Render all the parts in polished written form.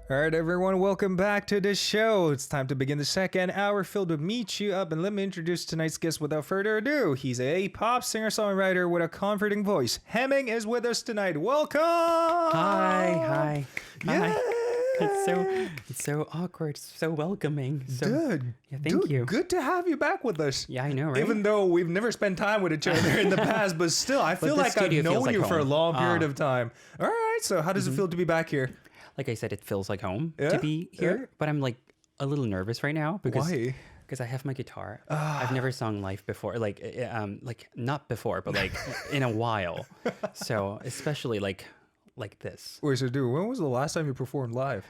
All right, everyone, welcome back to the show. It's time to begin the second hour filled with Me Cheer Up, and let me introduce tonight's guest without further ado. He's a pop singer-songwriter with a comforting voice. Hemming is with us tonight. Welcome! Hi. Yeah. It's so awkward, so welcoming. So, Good. Yeah, thank you. Good to have you back with us. Yeah, I know, right? Even though we've never spent time with each other in the past, but still, I feel like I've known you for a long period of time. All right, so how does it feel to be back here? Like I said, it feels like home to be here, but I'm like a little nervous right now because Why? Because I have my guitar. I've never sung live before, like not before, but like in a while. So especially like this. Wait, so dude, when was the last time you performed live?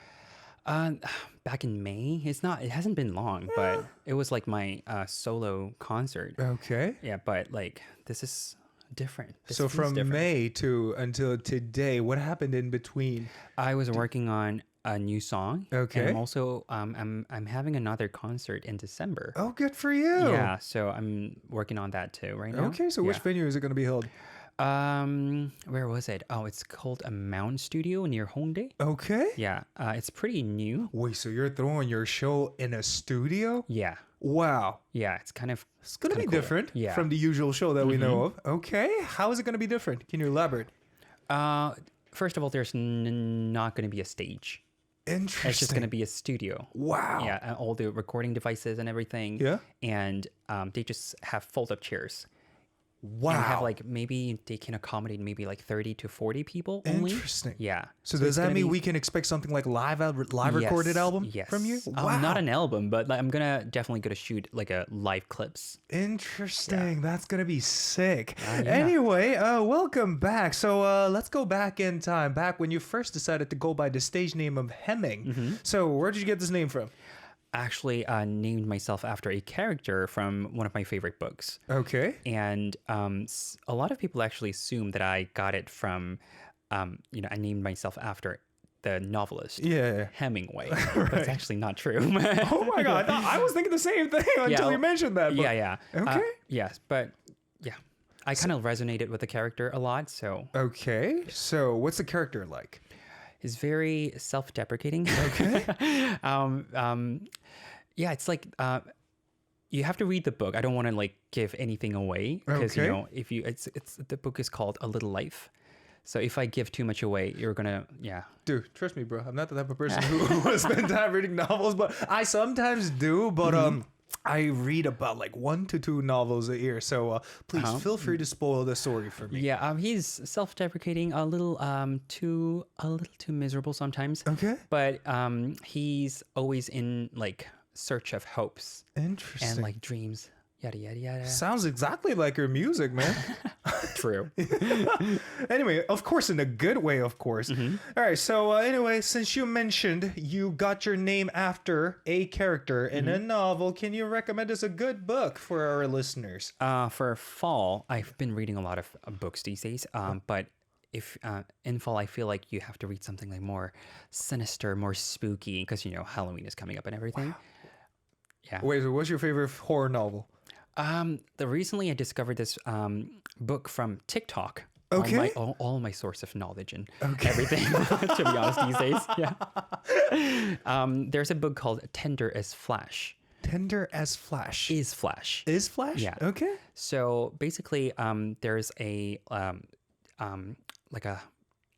Back in May. It hasn't been long, but it was like my solo concert. Okay. Yeah, but like this is different. So from May to until today, what happened in between? I was working on a new song. Okay. And I'm also I'm having another concert in December. Oh, good for you. Yeah, so I'm working on that too right now. Okay, so which venue is it going to be held? Where was it? Oh, it's called a Mound Studio near Hongdae. Okay. Yeah, it's pretty new. Wait, so you're throwing your show in a studio? Yeah. Wow. Yeah, it's kind of Going to be cool. different from the usual show that we know of. Okay. How is it going to be different? Can you elaborate? First of all, there's not going to be a stage. Interesting. It's just going to be a studio. Wow. Yeah, and all the recording devices and everything. Yeah. And they just have fold-up chairs. Wow. And have like maybe they can accommodate maybe like 30 to 40 people only. Interesting. Yeah. So does that mean we can expect something like live recorded album from you? Wow. Not an album, but like, I'm definitely gonna shoot like a live clips. Interesting. That's going to be sick. Yeah. Anyway, welcome back. So let's go back in time, back when you first decided to go by the stage name of Hemming. So where did you get this name from? Actually named myself after a character from one of my favorite books. Okay. And a lot of people actually assume that I got it from, I named myself after the novelist Hemingway. But it's actually not true. Oh my God. I was thinking the same thing until you mentioned that. But... Yeah. Okay. Yes, but yeah. I kind of resonated with the character a lot, so... Okay. So what's the character like? He's very self-deprecating. Okay. Yeah, it's like you have to read the book. I don't want to like give anything away because if you it's the book is called A Little Life. So if I give too much away, you're gonna Dude, trust me, bro. I'm not the type of person who spends time reading novels, but I sometimes do. But I read about like 1 to 2 novels a year, so please feel free to spoil the story for me. Yeah, he's self-deprecating, a little too miserable sometimes. Okay, but he's always in like search of hopes. Interesting. And like dreams. Yada yada yada. Sounds exactly like your music, man. True. Anyway, of course, in a good way, of course. All right, so anyway, since you mentioned you got your name after a character in a novel, can you recommend us a good book for our listeners? For fall, I've been reading a lot of books these days, but if in fall, I feel like you have to read something like more sinister, more spooky, because Halloween is coming up and everything. Wow. Yeah. Wait, so what's your favorite horror novel? Recently I discovered this book from TikTok. Okay. All my source of knowledge and everything, to be honest, these days. Yeah. There's a book called Tender as Flash. Tender as Flash. Is Flash. Is Flash? Yeah. Okay. So basically, there's a like a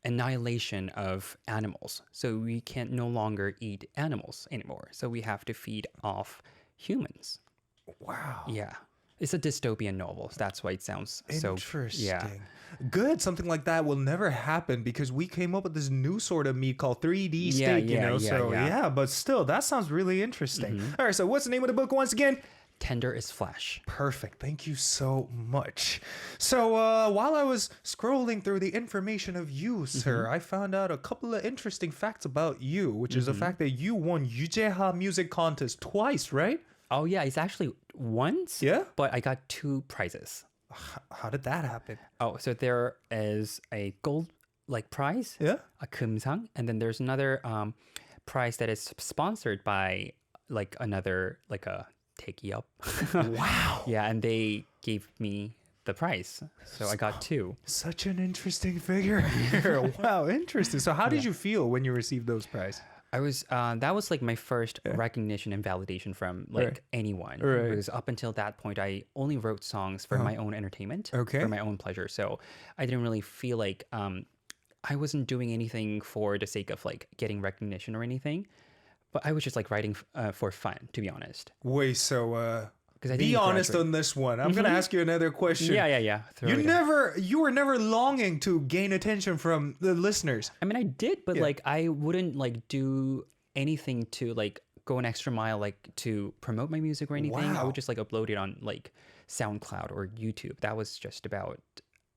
annihilation of animals. So we can no longer eat animals anymore. So we have to feed off humans. Wow. Yeah. It's a dystopian novel. That's why it sounds so... Interesting. Yeah. Good. Something like that will never happen because we came up with this new sort of meat called 3D steak, Yeah, but still, that sounds really interesting. All right, so what's the name of the book once again? Tender as Flash. Perfect. Thank you so much. So while I was scrolling through the information of you, sir, I found out a couple of interesting facts about you, which is the fact that you won Yujeha Music Contest twice, right? Oh, yeah. It's actually once. Yeah? But I got 2 prizes. How did that happen? Oh, so there is a gold prize. Yeah? A kumsang. And then there's another prize that is sponsored by another a Takey Up. Wow. Yeah, and they gave me the prize. So I got 2. Such an interesting figure here. Wow, interesting. So how did you feel when you received those prizes? I was that was like my first recognition and validation from like Right. anyone. Right. Because up until that point, I only wrote songs for my own entertainment, Okay. for my own pleasure. So I didn't really feel like I wasn't doing anything for the sake of like getting recognition or anything. But I was just like writing for fun, to be honest. Wait, so Because I be didn't honest graduate. on this one. I'm gonna ask you another question. Yeah. Throw it in. You were never longing to gain attention from the listeners. I mean, I did, but like I wouldn't like do anything to like go an extra mile, like to promote my music or anything. I Wow. would just like upload it on like SoundCloud or YouTube. That was just about,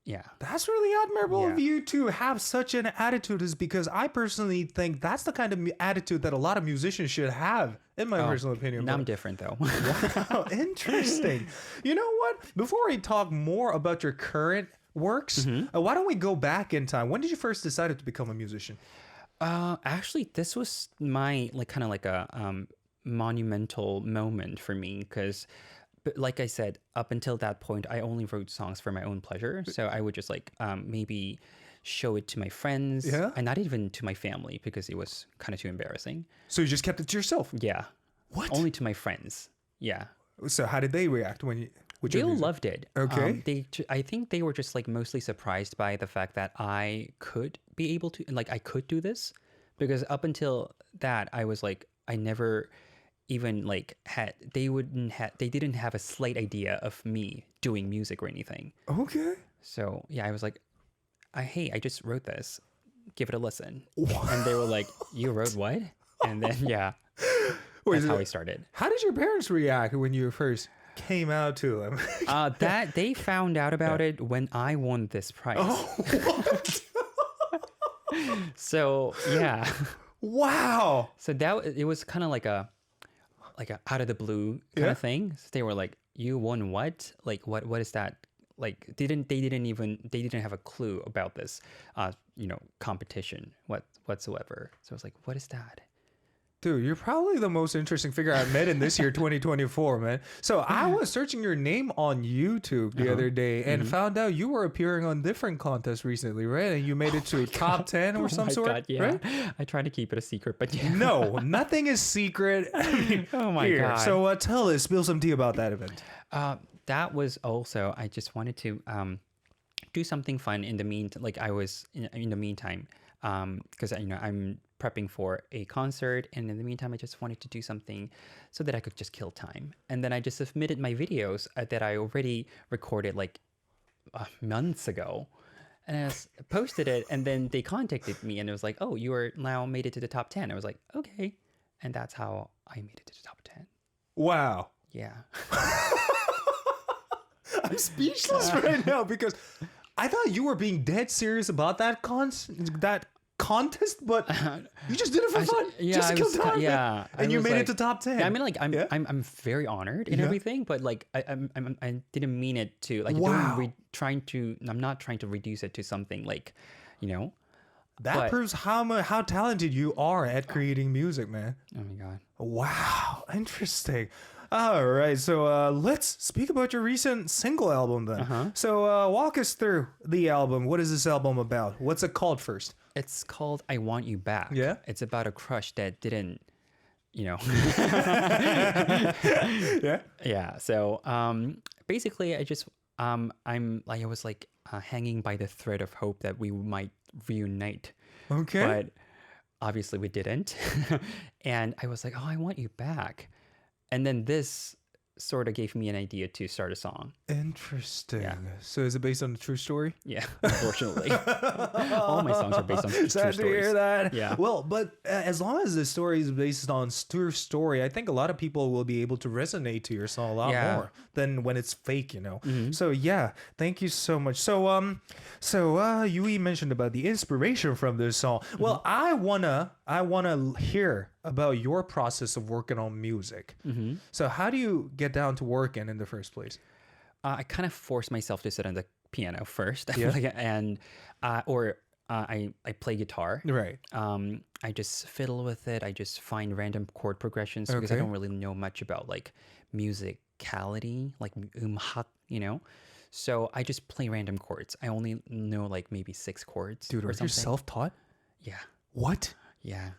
yeah. That's really admirable of Yeah. you to have such an attitude, is because I personally think that's the kind of attitude that a lot of musicians should have, in my personal opinion. Now I'm different though. Wow, interesting. You know what? Before we talk more about your current works, why don't we go back in time? When did you first decide to become a musician? Actually, this was my like kind of like a monumental moment for me because, like I said, up until that point, I only wrote songs for my own pleasure. So I would just like maybe show it to my friends, and not even to my family because it was kind of too embarrassing. So you just kept it to yourself? Yeah, What? only to my friends. Yeah. So how did they react when you? With They your all music? loved it. Okay. I think they were just like mostly surprised by the fact that I could be able to, like, I could do this, because up until that, I was like, I never even like they didn't have a slight idea of me doing music or anything. Okay. So yeah, I was like, hey, I just wrote this. Give it a listen. And they were like, you wrote what? And then yeah, that's how I started. How did your parents react when you first came out to them? That they found out about it when I won this prize. What? So yeah, Wow. so it was kind of like a out of the blue kind of thing. So they were like, "You won what? Like what is that?" Like they didn't have a clue about this, competition whatsoever. So I was like, "What is that?" Dude, you're probably the most interesting figure I've met in this year, 2024, man. So I was searching your name on YouTube the other day and found out you were appearing on different contests recently, right? And you made it to top 10 or some Oh my sort, God, yeah. right? I try to keep it a secret, but yeah. No, nothing is secret. I mean, Oh my here. God. So tell us, spill some tea about that event. That was also, I just wanted to do something fun in the meantime. Like I was in the meantime, because I'm prepping for a concert, and in the meantime, I just wanted to do something so that I could just kill time. And then I just submitted my videos that I already recorded like months ago, and I posted it. And then they contacted me, and it was like, "Oh, you are now made it to the top 10." I was like, "Okay," and that's how I made it to the top 10. Wow. Yeah. I'm speechless right now because I thought you were being dead serious about that contest, but you just did it for fun. Yeah, just to I kill was time. yeah, I And you was made like- it to top 10. Yeah, I mean, like Yeah. I'm very honored and Yeah. everything, but like I didn't mean it to like. Wow. I'm not trying to reduce it to something like, that but- proves how talented you are at creating music, man. Oh my God. Wow, interesting. All right, so let's speak about your recent single album then. So walk us through the album. What is this album about? What's it called first? It's called "I Want You Back." Yeah? It's about a crush that didn't, Yeah. Yeah. So basically, I just I was like hanging by the thread of hope that we might reunite. Okay. But obviously we didn't. And I was like, "Oh, I want you back." And then this sort of gave me an idea to start a song. Interesting. Yeah. So is it based on a true story? Yeah, unfortunately. All my songs are based on true Sad stories. to hear that. Yeah. Well, but as long as the story is based on true story, I think a lot of people will be able to resonate to your song a lot Yeah. more than when it's fake, So yeah, thank you so much. So Yui mentioned about the inspiration from this song. Well, I wanna hear about your process of working on music. So how do you get down to working in the first place? I kind of forced myself to sit on the piano first, Yeah. and I play guitar. Right. I just fiddle with it. I just find random chord progressions because I Okay. don't really know much about like musicality, like umhak, So I just play random chords. I only know like maybe 6 chords. Dude, or are you something. self-taught? Yeah, What? yeah.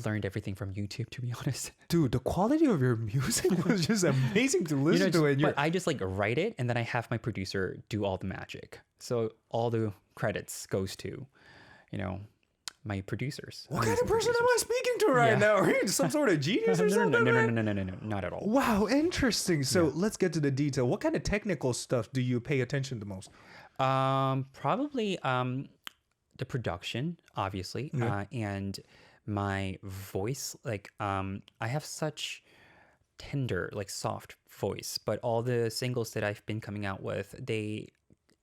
learned everything from YouTube, to be honest. Dude, the quality of your music was just amazing to listen to. And But I just like write it and then I have my producer do all the magic. So all the credits goes to, my producers. what kind of person am I speaking to right now? Are you some sort of genius or something? No, not at all. Wow, interesting. So let's get to the detail. What kind of technical stuff do you pay attention to most? Probably the production, obviously, and my voice. Like I have such tender, like soft voice, but all the singles that I've been coming out with,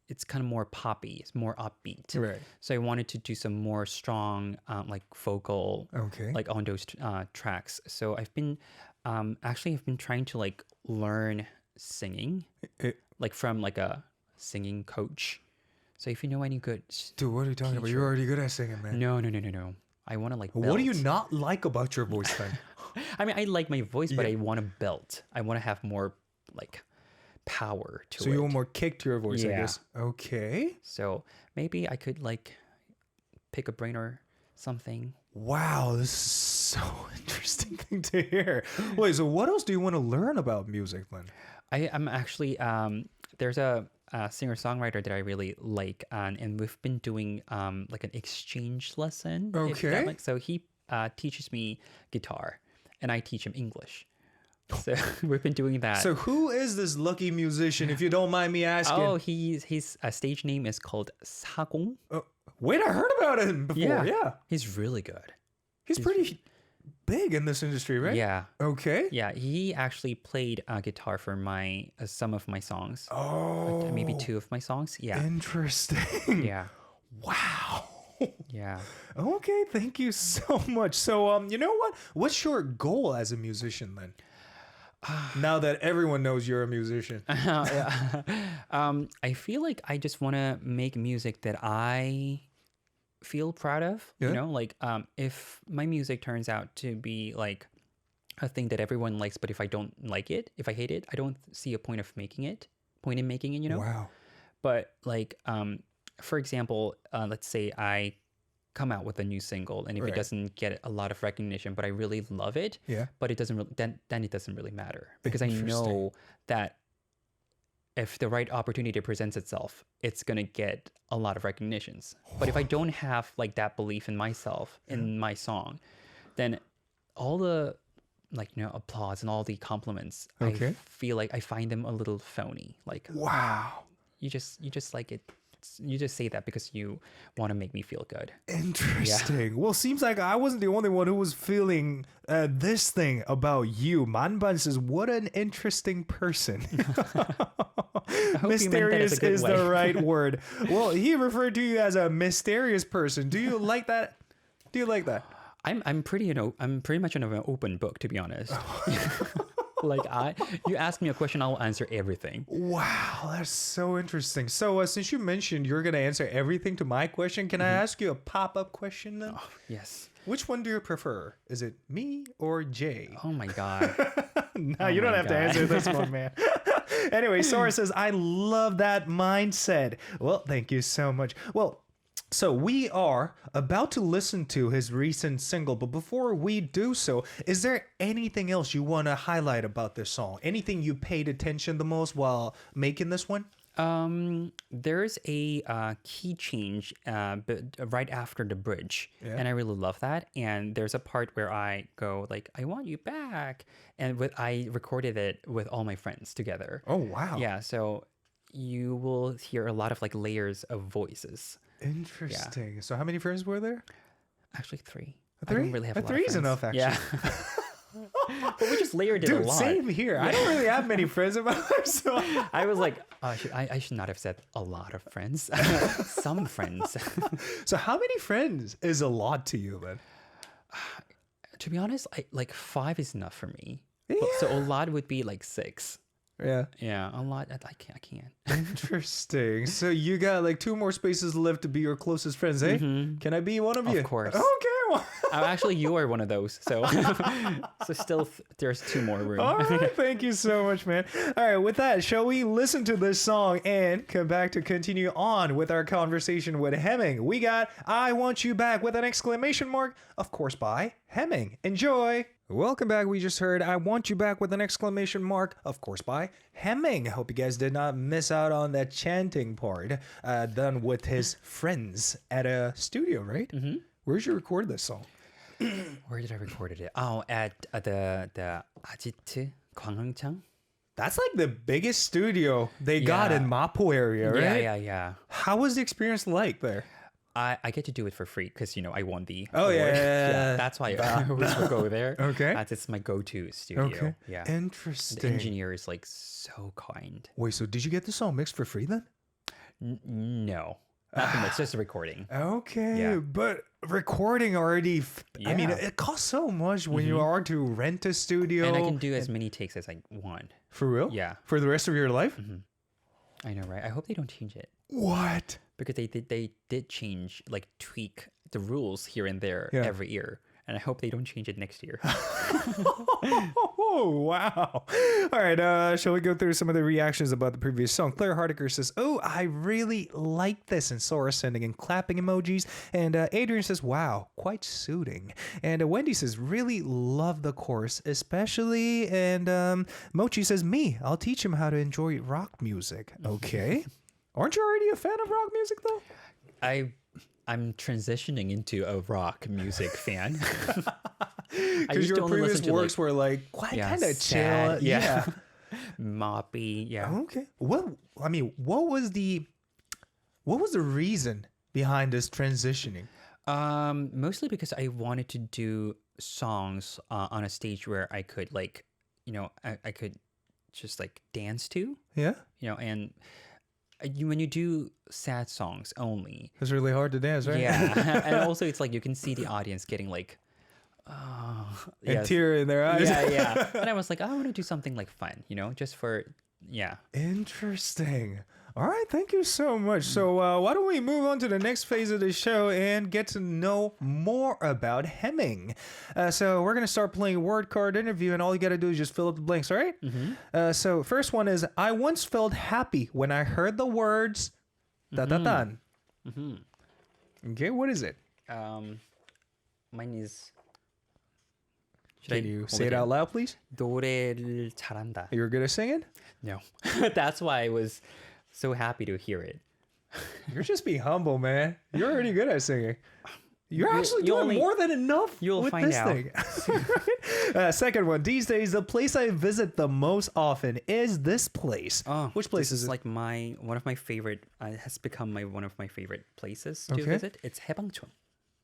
it's kind of more poppy, it's more upbeat. Right. So I wanted to do some more strong, like vocal, like on those tracks. So I've been trying to like learn singing, like from like a singing coach. So if you know any good, Dude, what are you talking about? You're already good at singing, man. no. I want to like. What do you belt. not like about your voice then? I mean, I like my voice, but I want to belt. I want to have more like power to it. So you want more kick to your voice, I Yeah. guess. Okay. So maybe I could like pick a brain or something. Wow, this is so interesting thing to hear. Wait, so what else do you want to learn about music then? I'm actually there's a singer-songwriter that I really like, and we've been doing like an exchange lesson. if that Okay. So he teaches me guitar, and I teach him English. So we've been doing that. So who is this lucky musician, if you don't mind me asking? oh, his stage name is called Sagong. Wait, I heard about him before. Yeah. He's really good. He's pretty big in this industry, right? Yeah. Okay. Yeah, he actually played guitar for my some of my songs. Oh. Maybe 2 of my songs. Yeah. Interesting. Yeah. Wow. Yeah. Okay, thank you so much. So, you know what? What's your goal as a musician then? Now that everyone knows you're a musician. I feel like I just want to make music that I feel proud of. Yeah. Like if my music turns out to be like a thing that everyone likes, but if I don't like it, if I hate it, I don't see a point in making it. Wow. But like, for example, let's say I come out with a new single, and if Right. it doesn't get a lot of recognition, but I really love it, Yeah. but it doesn't really, then it doesn't really matter, because I Interesting. know that if the right opportunity presents itself, it's gonna get a lot of recognitions. But if I don't have like that belief in myself in my song, then all the applause and all the compliments, Okay. I feel like I find them a little phony. Like Wow. you just like it. You just say that because you want to make me feel good. Interesting. Well, seems like I wasn't the only one who was feeling this thing about you. Manban says, what an interesting person. Mysterious good is way. the right word. Well, he referred to you as a mysterious person. Do you like that? Do you like that? I'm pretty much an open book, to be honest. Like you ask me a question, I'll answer everything. Wow, that's so interesting. So since you mentioned you're going to answer everything to my question, can I ask you a pop-up question then? Yes. Which one do you prefer? Is it me or Jay? Oh my god. No, you don't my have to God. answer this one, man. Anyway, Sora says, I love that mindset. Well, thank you so much. Well, so we are about to listen to his recent single, but before we do so, is there anything else you want to highlight about this song? Anything you paid attention the most while making this one? There's a key change but right after the bridge, Yeah. and I really love that. And there's a part where I go like, "I want you back," and I recorded it with all my friends together. Oh, wow. Yeah, so you will hear a lot of like layers of voices. Interesting. So how many friends were there? Actually, 3. I Three? don't really have a lot of Three's friends. enough, actually. Yeah. But we just layered it a Dude, lot. same here. I don't really have many friends in my life, so... I was like, I should not have said a lot of friends. Some friends. So how many friends is a lot to you, then? To be honest, like 5 is enough for me. So a lot would be like 6. Yeah. Yeah, a lot. I can't. Interesting. So you got like 2 more spaces left to be your closest friends, eh? Can I be one of you? Of course. Okay, Actually, you are one of those. So, so still, there's 2 more room. All right, thank you so much, man. All right, with that, shall we listen to this song and come back to continue on with our conversation with Hemming? We got I Want You Back with an exclamation mark, of course, by Hemming. Enjoy. Welcome back. We just heard I Want You Back with an exclamation mark, of course, by Hemming. Hope you guys did not miss out on that chanting part done with his friends at a studio, right? Mm-hmm. Where did you record this song? Where did I record it? Oh, at the 아지트 광흥창. That's like the biggest studio they got in Mapo area, right? Yeah. How was the experience like there? I get to do it for free because I won the award. Yeah. That's why I always will go there. Okay, it's my go-to studio. Okay, yeah, interesting. The engineer is like so kind. Wait, so did you get the song mixed for free then? No, nothing. It's just a recording. Okay, but recording already. I mean, it costs so much when you are to rent a studio, and I can do as many takes as I want. For real? Yeah, for the rest of your life. I know, right? I hope they don't change it. What? Because they did change, like tweak the rules here and there every year. And I hope they don't change it next year. Oh, wow. All right, shall we go through some of the reactions about the previous song? Claire Hardiker says, oh, I really like this. And Sora sending in clapping emojis. And Adrian says, wow, quite soothing. And Wendy says, really love the chorus, especially. And Mochi says, me, I'll teach him how to enjoy rock music. Okay. Aren't you already a fan of rock music, though? I'm transitioning into a rock music fan. Because your previous works were like quite kind of chill. Yeah. Moppy. Yeah. Okay. Well, I mean, what was the reason behind this transitioning? Mostly because I wanted to do songs on a stage where I could I could just like dance to. Yeah. And when you do sad songs only, it's really hard to dance, right? Yeah. And also it's like you can see the audience getting like a tear in their eyes. Yeah. And I was like, I want to do something like fun, just for Interesting. All right, thank you so much. So why don't we move on to the next phase of the show and get to know more about Hemming. So we're going to start playing word card interview, and all you got to do is just fill up the blanks, all right? So first one is, I once felt happy when I heard the words da-da-dan. Okay, what is it? Mine is... Can you say it out loud, please? 노래를 잘한다. You're good at singing? No. That's why I was so happy to hear it. You're just being humble, man. You're already good at singing. You're actually doing more than enough with this thing. Second one. These days, the place I visit the most often is this place. Which place is it? Like one of my favorite. Has become one of my favorite places to visit. It's 해방촌.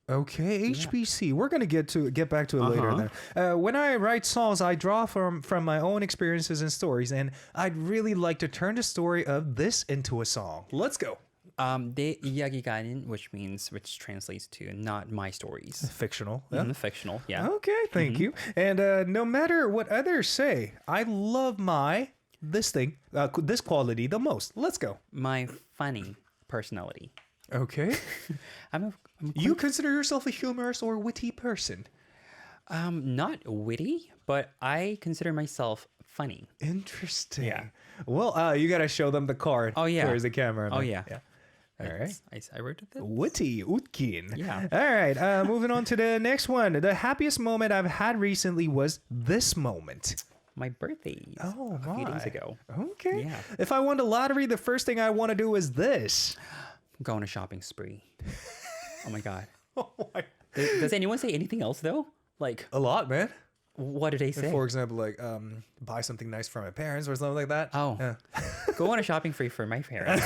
Okay, HBC. We're gonna get back to it later. Then, when I write songs, I draw from my own experiences and stories, and I'd really like to turn the story of this into a song. Let's go. 내 이야기가 아닌, which translates to not my stories. Fictional. Fictional. Yeah. Okay, thank you. And no matter what others say, I love this quality the most. Let's go. My funny personality. Okay. I'm you consider yourself a humorous or witty person? Not witty, but I consider myself funny. Interesting. Yeah. Well, you gotta show them the card. Oh yeah. Where's the camera? Oh yeah. All right. I wrote it. Witty, utkin. Yeah. All right. Moving on to the next one. The happiest moment I've had recently was this moment. My birthday. Oh, a few days ago. Okay. Yeah. If I won the lottery, the first thing I want to do is this. Go on a shopping spree. Oh my god. Oh my. Does anyone say anything else though? Like a lot, man. What do they say? For example, like buy something nice for my parents or something like that. Oh. Yeah. Go on a shopping spree for my parents.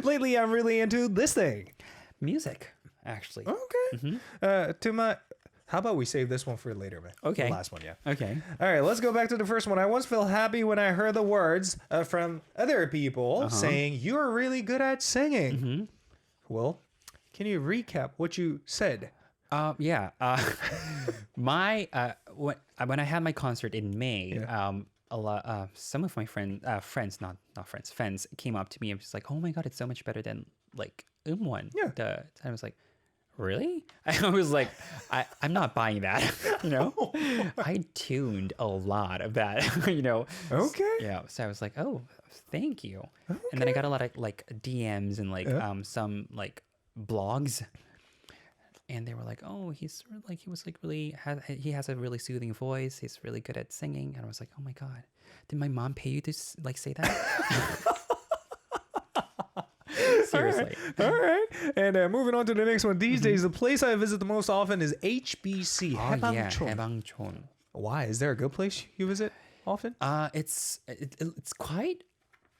Lately, I'm really into this thing. Music, actually. Okay. How about we save this one for later, man? Okay. The last one, yeah. Okay. All right, let's go back to the first one. I once felt happy when I heard the words from other people saying, you're really good at singing. Well, can you recap what you said? Yeah. When I had my concert in May, some of my friends came up to me and was like, "Oh my god, it's so much better than like one." Yeah. I was like, really? I was like, I'm not buying that. I tuned a lot of that. Okay. Yeah. So I was like, oh, thank you. And then I got a lot of like DMs and like some like blogs. And they were like, "Oh, he's like he was like really he has a really soothing voice. He's really good at singing." And I was like, "Oh my god, did my mom pay you to like say that?" Seriously. All right. And moving on to the next one. These days, the place I visit the most often is HBC. Oh yeah, 해방촌. 해방촌. Why? Is there a good place you visit often? It's quite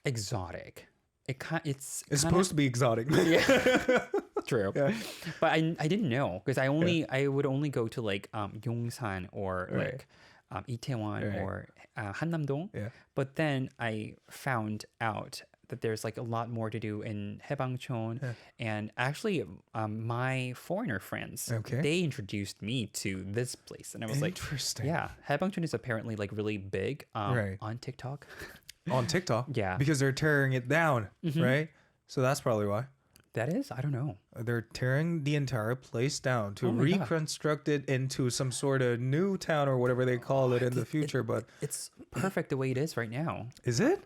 exotic. It's Supposed to be exotic. yeah. True. Yeah. But I didn't know because I would only go to like Yongsan or like Itaewon or Hannam-dong. Yeah. But then I found out that there's like a lot more to do in Haebangchon. And actually my foreigner friends, they introduced me to this place. And I was like, interesting. Yeah, Haebangchon is apparently like really big on TikTok. On TikTok? Yeah. Because they're tearing it down, right? So that's probably why. That is? I don't know. They're tearing the entire place down to reconstruct it into some sort of new town or whatever they call it in the future. But it's perfect the way it is right now. Is it?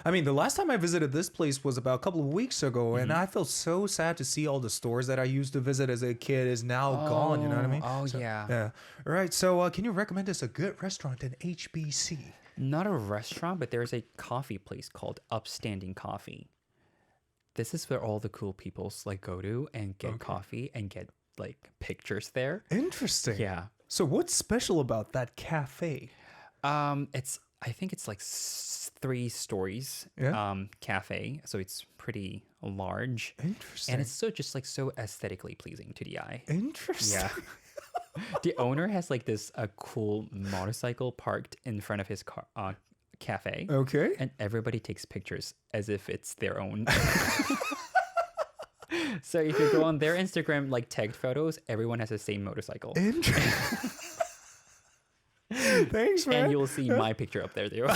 I mean, the last time I visited this place was about a couple of weeks ago, and I felt so sad to see all the stores that I used to visit as a kid is now gone. You know what I mean? Oh, yeah. Yeah. All right. So can you recommend us a good restaurant in HBC? Not a restaurant, but there's a coffee place called Upstanding Coffee. This is where all the cool peoples like go to and get coffee and get like pictures there. Interesting. Yeah. So what's special about that cafe? I think it's like 3 stories cafe, so it's pretty large. Interesting. And it's so aesthetically pleasing to the eye. Interesting. Yeah. The owner has like this cool motorcycle parked in front of his cafe. Okay. And everybody takes pictures as if it's their own. So if you go on their Instagram like tagged photos, everyone has the same motorcycle. Interesting. Thanks, man. And you'll see my picture up there too.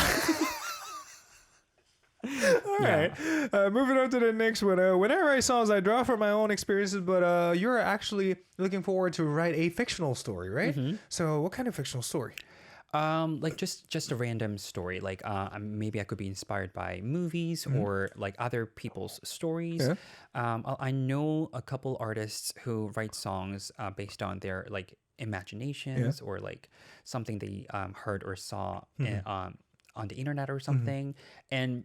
All right. Moving on to the next one. Whenever I songs, I draw from my own experiences, but you're actually looking forward to write a fictional story, right? So what kind of fictional story? Like just a random story. Like maybe I could be inspired by movies or like other people's stories. I know a couple artists who write songs based on their like imaginations or like something they heard or saw on the internet or something. And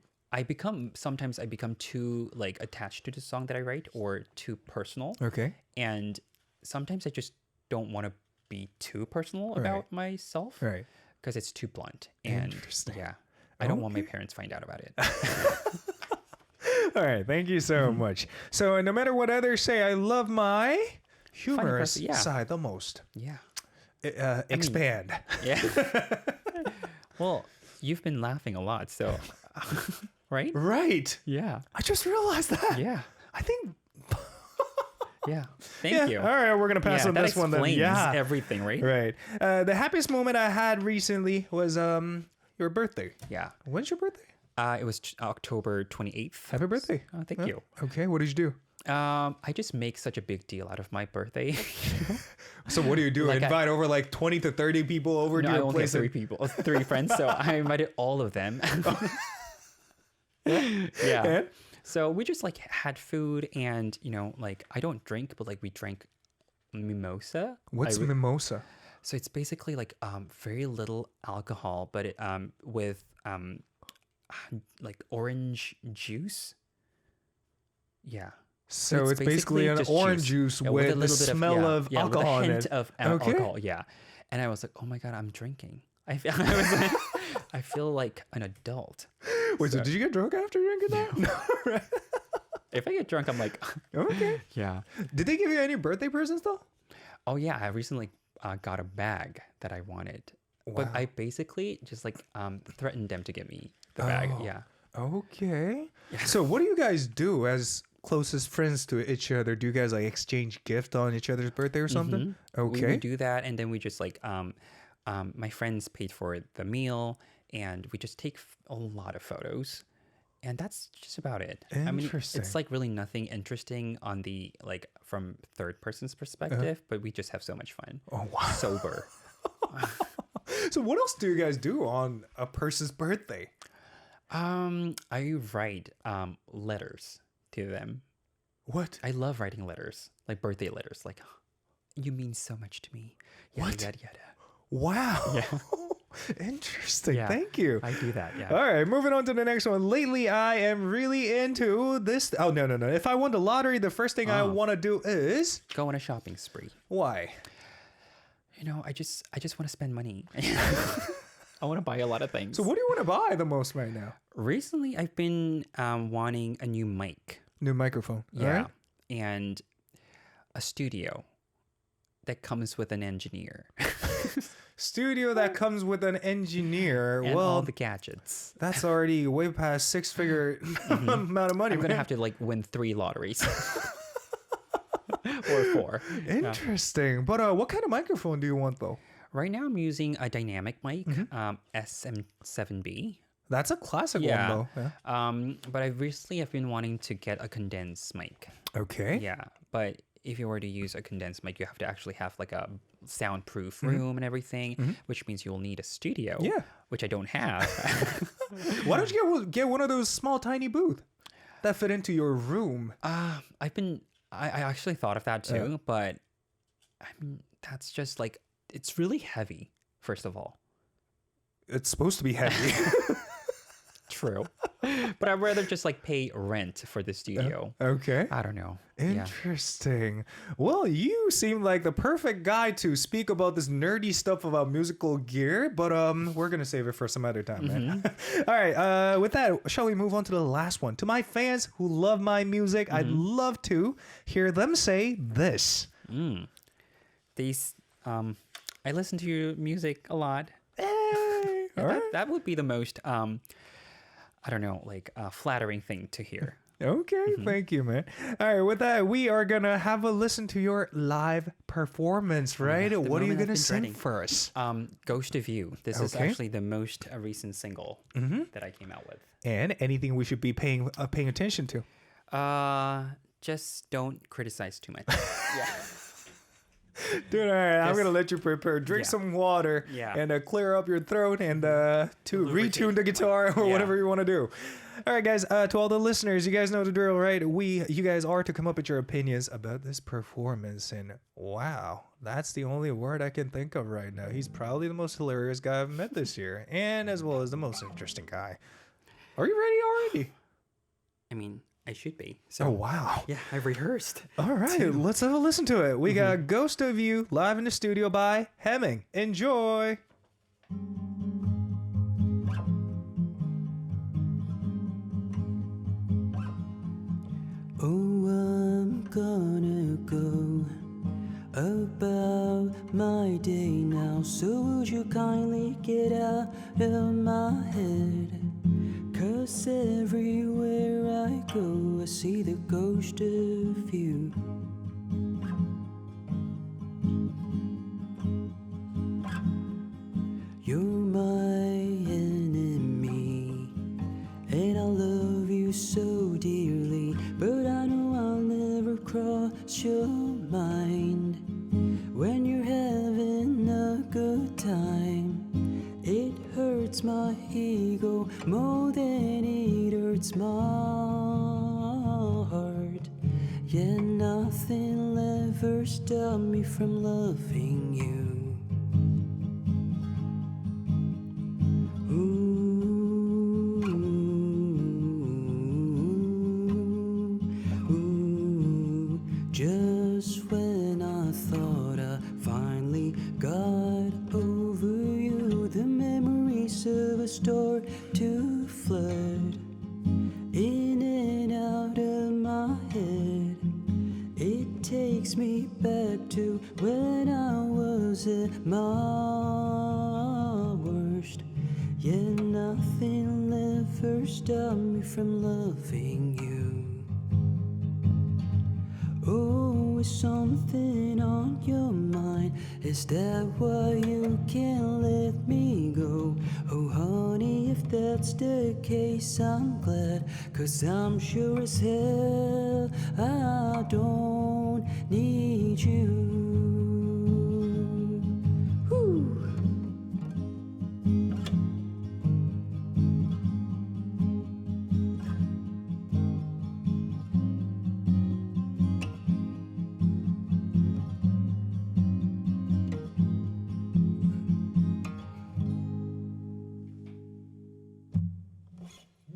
sometimes I become too like attached to the song that I write or too personal. Okay. And sometimes I just don't want to be too personal about myself. Right. Because it's too blunt. And Interesting. Yeah, I don't want my parents find out about it. All right. Thank you so much. So no matter what others say, I love my humorous side the most. Yeah. Expand. Yeah. Well, you've been laughing a lot, so right? Right. Yeah. I just realized that. Yeah. I think. Yeah. Thank you. All right, we're gonna pass on this one then. Yeah. Everything, right? Right. The happiest moment I had recently was your birthday. Yeah. When's your birthday? It was October 28th. Happy birthday. Oh, thank you. Okay. What did you do? I just make such a big deal out of my birthday. So what do you do? Like Invite over like 20 to 30 people over to I your only place? have 3 people, 3 friends, so I invited all of them. Yeah. And? So we just like had food and, like I don't drink, but like we drank mimosa. What's mimosa? So it's basically like very little alcohol, but it with like orange juice. Yeah. So it's basically an just orange juice with a the little bit smell of alcohol with a in hint it. of alcohol. Yeah. And I was like, oh my God, I'm drinking. I feel like an adult. Wait, so did you get drunk after drinking that? No. Right. If I get drunk, I'm like, okay. Yeah. Did they give you any birthday presents though? Oh yeah, I recently got a bag that I wanted, but I basically just like threatened them to give me the bag. Yeah. Okay. Yeah. So what do you guys do as closest friends to each other? Do you guys like exchange gift on each other's birthday or something? Okay. We do that, and then we just like my friends paid for the meal, and we just take a lot of photos. And that's just about it. I mean, Interesting. it's like really nothing interesting on the like from third person's perspective, but we just have so much fun. Oh, wow. Sober. So what else do you guys do on a person's birthday? I write letters to them. What? I love writing letters, like birthday letters. Like, you mean so much to me. Yada, What? Yada, yada. Wow. Yeah. Interesting. Yeah. Thank you. I do that. Yeah. All right, moving on to the next one. Lately, I am really into this. Oh, no. If I won the lottery, the first thing I want to do is... Go on a shopping spree. Why? You know, I just want to spend money. I want to buy a lot of things. So what do you want to buy the most right now? Recently, I've been wanting a new mic. New microphone. Yeah. All right. And a studio that comes with an engineer. Studio that comes with an engineer. And well, all the gadgets. that's already way past six-figure amount of money. I'm going to have to like win 3 lotteries. Or 4. Interesting. But what kind of microphone do you want, though? Right now, I'm using a dynamic mic, SM7B. That's a classic Yeah. one, though. Yeah. But I recently have been wanting to get a condensed mic. Okay. Yeah. But if you were to use a condensed mic, you have to actually have like a soundproof room and everything, which means you'll need a studio. Yeah. Which I don't have. Why don't you get one of those small, tiny booths that fit into your room? I actually thought of that too, but I mean, that's just like, it's really heavy, first of all. It's supposed to be heavy. True. But I'd rather just like pay rent for the studio. Okay. I don't know. Yeah. Interesting. Well, you seem like the perfect guy to speak about this nerdy stuff about musical gear, but we're gonna save it for some other time, man. All right. With that, shall we move on to the last one? To my fans who love my music, I'd love to hear them say this. These, I listen to your music a lot. Hey. All right. That would be the most, I don't know, like flattering thing to hear. Okay, thank you, man. All right, with that, we are gonna have a listen to your live performance, right? the What are you moment I've gonna been sing dreading. for us? Ghost of You. This is Okay. actually the most recent single that I came out with. And anything we should be paying attention to? Just don't criticize too much. Yeah. Dude, all right, I'm Just- gonna let you prepare. Drink Yeah. some water Yeah. and clear up your throat and to retune the guitar or Yeah. whatever you want to do. All right, guys. To all the listeners, you guys know the drill, right? You guys are to come up with your opinions about this performance. And wow, that's the only word I can think of right now. He's probably the most hilarious guy I've met this year, and as well as the most interesting guy. Are you ready already? I mean, I should be. So, Oh wow. yeah, I've rehearsed. All right, let's have a listen to it. We got Ghost of You live in the studio by Hemming. Enjoy. Oh, I'm gonna go about my day now. So would you kindly get out of my head? 'Cause everywhere I go, I see the ghost of you. You're my enemy, and I love you so dearly, but I know I'll never cross your mind. When you're having a good time, it hurts my ego more than it hurts my heart. Yeah, nothing'll ever stop me from loving you. Just when I thought I finally got over you, the memories of a store to flood in and out of my head. It takes me back to when I was at my worst. Yeah, nothing'll ever stop me from loving you. Oh, always something on your mind. Is that why you can't let me go? Oh honey, if that's the case, I'm glad. 'Cause I'm sure as hell I don't need you. Whew.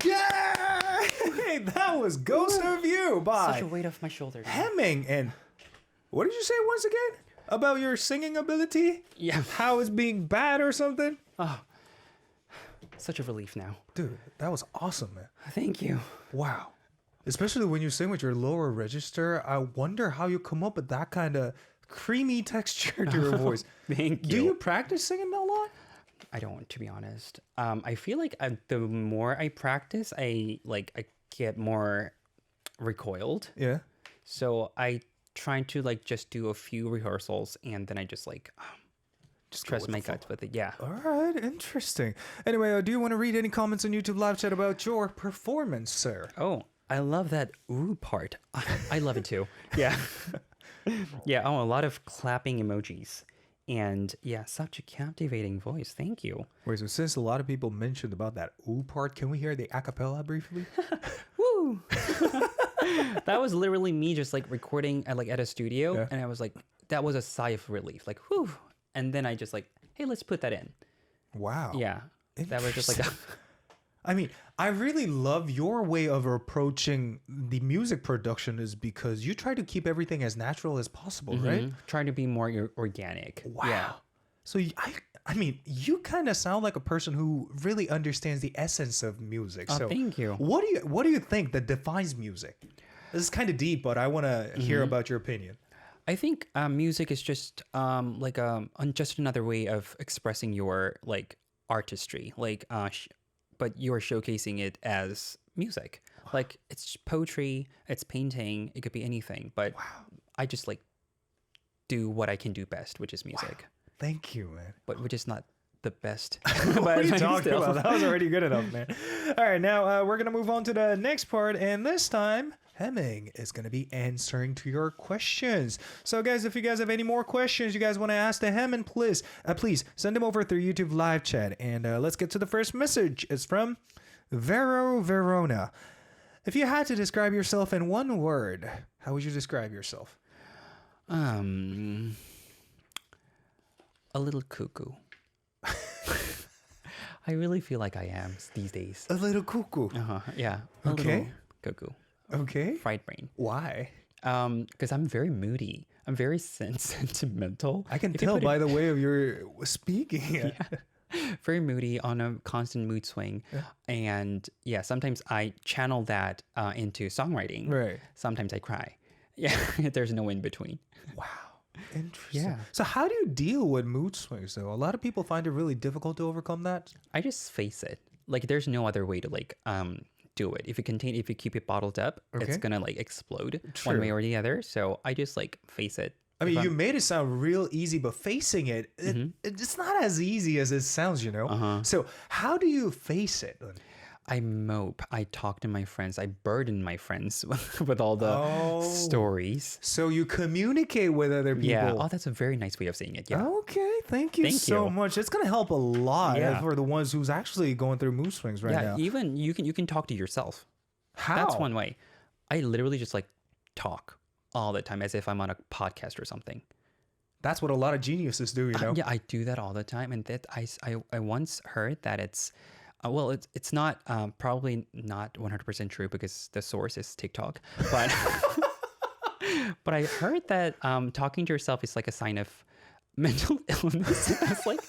Yay! That was Ghost of You by Such a weight off my shoulder. Hemming. And what did you say once again about your singing ability? Yeah. How it's being bad or something? Such a relief now. Dude, that was awesome, man. Thank you. Wow. Especially when you sing with your lower register, I wonder how you come up with that kind of creamy texture to your voice. Thank Do you practice singing a lot? I don't, to be honest. I feel like the more I practice, I get more recoiled. Yeah. So I try to just do a few rehearsals and then I just trust my guts with it. Yeah. All right, interesting. Anyway, do you want to read any comments on YouTube live chat about your performance, sir? Oh, I love that ooh part. I love it too. Yeah. Yeah. Oh, a lot of clapping emojis. And yeah, such a captivating voice. Thank you. Wait, so since a lot of people mentioned about that ooh part, can we hear the a cappella briefly? Woo! That was literally me just recording at a studio. Yeah. And I was like, that was a sigh of relief. Whew. And then I just hey, let's put that in. Wow. Yeah. That was just I mean, I really love your way of approaching the music production is because you try to keep everything as natural as possible, right? trying to be more organic. Wow. Yeah. So I mean, you kind of sound like a person who really understands the essence of music. Oh, So thank you. What do you think that defines music? This is kind of deep, but I want to hear about your opinion. I think music is just just another way of expressing your artistry, but you're showcasing it as music. It's poetry, it's painting, it could be anything. But I just do what I can do best, which is music. Wow. Thank you, man. But which is not the best. What are you talking about? That was already good enough, man. All right, now we're gonna move on to the next part, and this time Hemming is going to be answering to your questions. So guys, if you guys have any more questions you guys want to ask the Hemming, please send them over through YouTube live chat. And let's get to the first message. It's from Verona. If you had to describe yourself in one word, how would you describe yourself? A little cuckoo. I really feel like I am these days. A little cuckoo. Yeah. Okay. Little cuckoo. Okay. Fried brain. Why? Because I'm very moody. I'm very sentimental. I can tell by the way of your speaking. Yeah. Very moody, on a constant mood swing. Yeah. And yeah, sometimes I channel that into songwriting. Right. Sometimes I cry. Yeah, there's no in between. Wow. Interesting. Yeah. So how do you deal with mood swings though? A lot of people find it really difficult to overcome that. I just face it. There's no other way to do it. If you keep it bottled up, it's gonna explode one way or the other. So I just face it. I mean, you made it sound real easy, but facing it, it's not as easy as it sounds, you know? So how do you face it? I mope. I talk to my friends. I burden my friends with all the stories. So you communicate with other people. Yeah. Oh, that's a very nice way of saying it. Yeah. Okay. Thank you so much. It's going to help a lot for the ones who's actually going through mood swings right now. Yeah. Even you can talk to yourself. How? That's one way. I literally just talk all the time as if I'm on a podcast or something. That's what a lot of geniuses do, you know? Yeah, I do that all the time. And that I once heard that it's it's not probably not 100% true because the source is TikTok, but but I heard that talking to yourself is a sign of mental illness. I was like,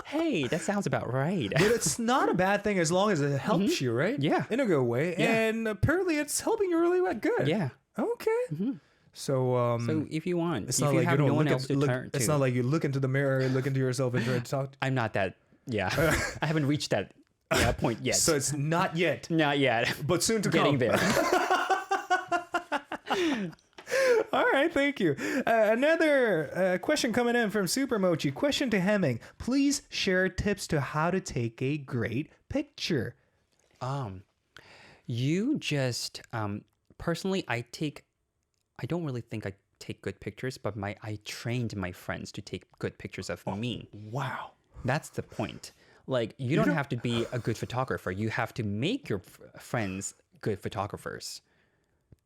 hey, that sounds about right. But it's not a bad thing as long as it helps you, right? Yeah. In a good way. Yeah. And apparently it's helping you really good. Yeah. Okay. So so if you want, it's if not you like have you don't no one look else at, to turn to. it's not like you look into the mirror, look into yourself and try to talk. I'm not that. Yeah. I haven't reached that point yet. So it's not yet. Not yet. But soon to Getting come. there. All right, thank you. Another question coming in from Super Mochi. Question to Hemming. Please share tips to how to take a great picture. You just personally, I don't really think I take good pictures, but I trained my friends to take good pictures of me. Wow. That's the point. Like, you don't have to be a good photographer. You have to make your friends good photographers.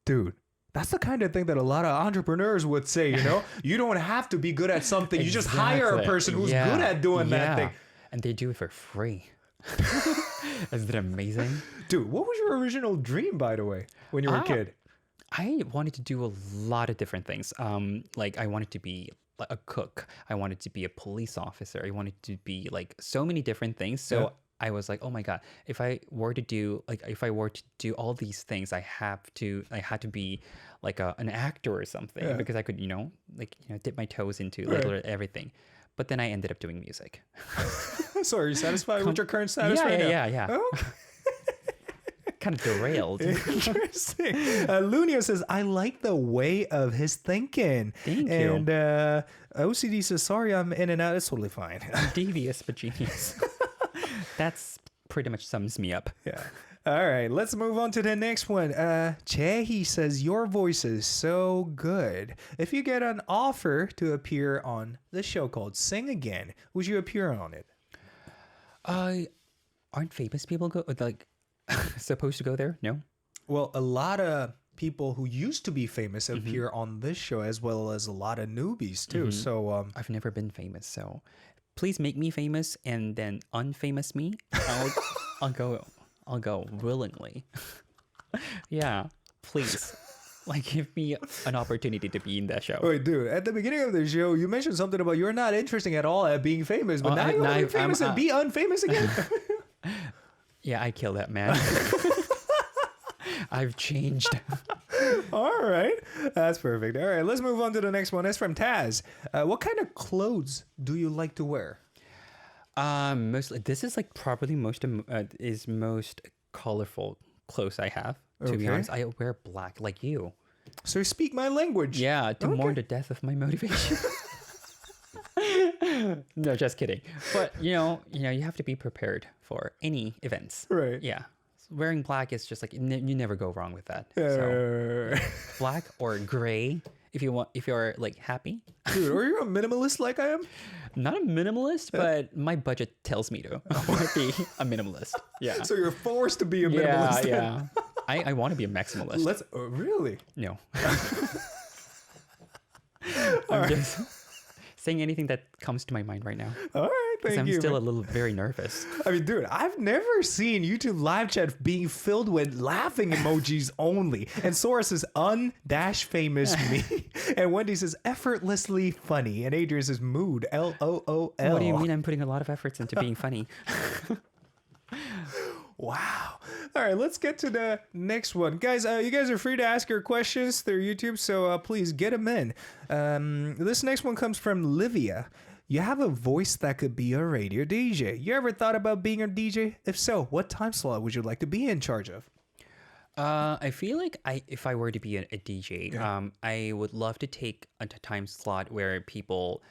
Dude, that's the kind of thing that a lot of entrepreneurs would say, you know? You don't have to be good at something. You just hire a person who's good at doing that thing. And they do it for free. Isn't it amazing? Dude, what was your original dream, by the way, when you were a kid? I wanted to do a lot of different things. Like, I wanted to be a cook. I wanted to be a police officer. I wanted to be like so many different things. So I was like, oh my God, if I were to do all these things, I had to be like an actor or something because I could, dip my toes into literally everything. But then I ended up doing music. So are you satisfied with your current status right now? Yeah. Oh? Kind of derailed. Interesting. Lunio says, I like the way of his thinking. Thank you. And OCD says, sorry, I'm in and out. It's totally fine. Devious but genius. That's pretty much sums me up. Yeah. All right, let's move on to the next one. Chehi says, your voice is so good. If you get an offer to appear on the show called Sing Again, would you appear on it? Aren't famous people supposed to go there? No? Well, a lot of people who used to be famous appear on this show, as well as a lot of newbies too. So I've never been famous, so please make me famous and then unfamous me. I'll go willingly. Yeah, please. Like, give me an opportunity to be in that show. Wait, dude, at the beginning of the show, you mentioned something about you're not interested at all at being famous, but now you want to be famous and be unfamous again? Yeah, I killed that man. I've changed. All right. That's perfect. All right, let's move on to the next one. It's from Taz. What kind of clothes do you like to wear? Mostly, this is like probably most colorful clothes I have. To be honest, I wear black like you. So you speak my language. Yeah, to mourn the death of my motivation. No, just kidding. But you have to be prepared for any events. Right. Yeah. Wearing black is just like you never go wrong with that. So black or gray if you're like happy. Dude, are you a minimalist like I am? Not a minimalist, but my budget tells me to be a minimalist. Yeah. So you're forced to be a minimalist. Yeah. I want to be a maximalist. Really? No. I'm just saying anything that comes to my mind right now. All right, thank you. I'm still a little very nervous. I mean, dude, I've never seen YouTube live chat being filled with laughing emojis only. And Sora says, un-famous me. And Wendy says, effortlessly funny. And Adrian says, mood, LOOL. What do you mean I'm putting a lot of efforts into being funny? Wow. All right, let's get to the next one. Guys, you guys are free to ask your questions through YouTube, so please get them in. This next one comes from Livia. You have a voice that could be a radio DJ. You ever thought about being a DJ? If so, what time slot would you like to be in charge of? I feel like if I were to be a DJ, I would love to take a time slot where people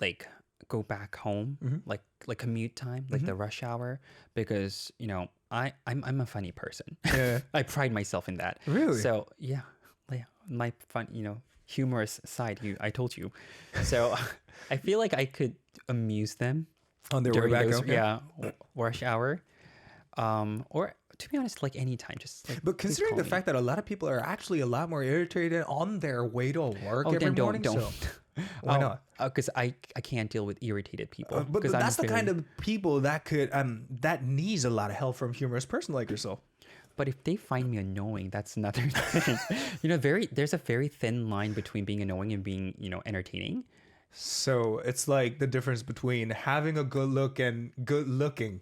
like go back home, like commute time, like the rush hour, because I'm a funny person. Yeah. I pride myself in that. Really? So yeah, my fun, humorous side. I told you. So I feel like I could amuse them on their way back home. Yeah, rush hour, or to be honest, like anytime. Just but considering the fact that a lot of people are actually a lot more irritated on their way to work every morning, don't. So why not? Because I can't deal with irritated people. But that's the kind of people that could that needs a lot of help from a humorous person like yourself. But if they find me annoying, that's another thing. There's a very thin line between being annoying and being entertaining. So it's like the difference between having a good look and good looking.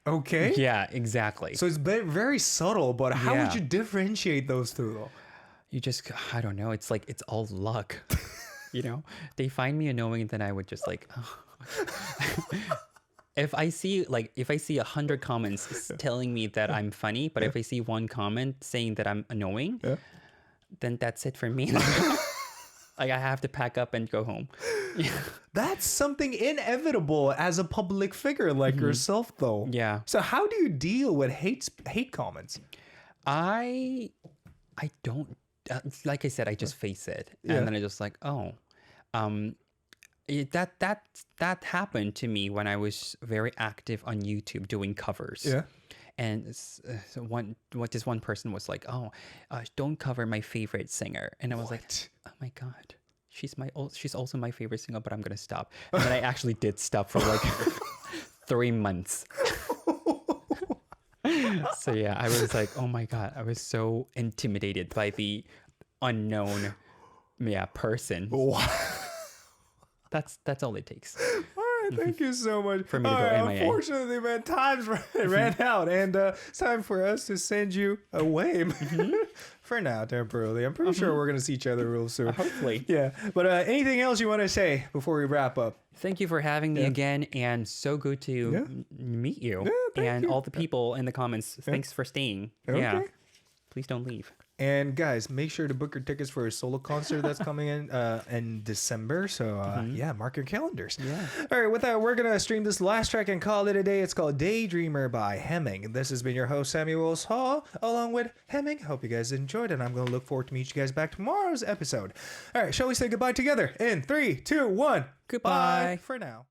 Okay. Yeah, exactly. So it's very subtle, but how would you differentiate those two though? You just, I don't know. It's like, it's all luck. They find me annoying, then I would just like, if I see 100 comments telling me that I'm funny, but if I see one comment saying that I'm annoying, then that's it for me. Like I have to pack up and go home. That's something inevitable as a public figure like yourself, though. Yeah. So how do you deal with hate comments? I don't like I said, I just face it, and then I just like, oh, that happened to me when I was very active on YouTube doing covers. Yeah. And so this one person was like, oh, don't cover my favorite singer, and I was like, oh my god, she's also my favorite singer, but I'm gonna stop. And then I actually did stop for like 3 months. So yeah, I was like, oh my god, I was so intimidated by the unknown person. That's all it takes. All right, thank you so much. For me to go MIA. Unfortunately, man, time's ran out, and it's time for us to send you away. For now, temporarily. I'm pretty sure we're gonna see each other real soon. Hopefully. Yeah. But anything else you want to say before we wrap up? Thank you for having me again, and so good to meet you. thank and you. all the people in the comments. Thanks for staying. Yeah. Okay. Please don't leave. And guys, make sure to book your tickets for a solo concert that's coming in December. So yeah, mark your calendars. Yeah. All right, with that, we're gonna stream this last track and call it a day. It's called Daydreamer by Hemming. This has been your host Samuel Hall, along with Hemming. Hope you guys enjoyed, and I'm gonna look forward to meet you guys back tomorrow's episode. All right, shall we say goodbye together in 3, 2, 1? Goodbye. Bye for now.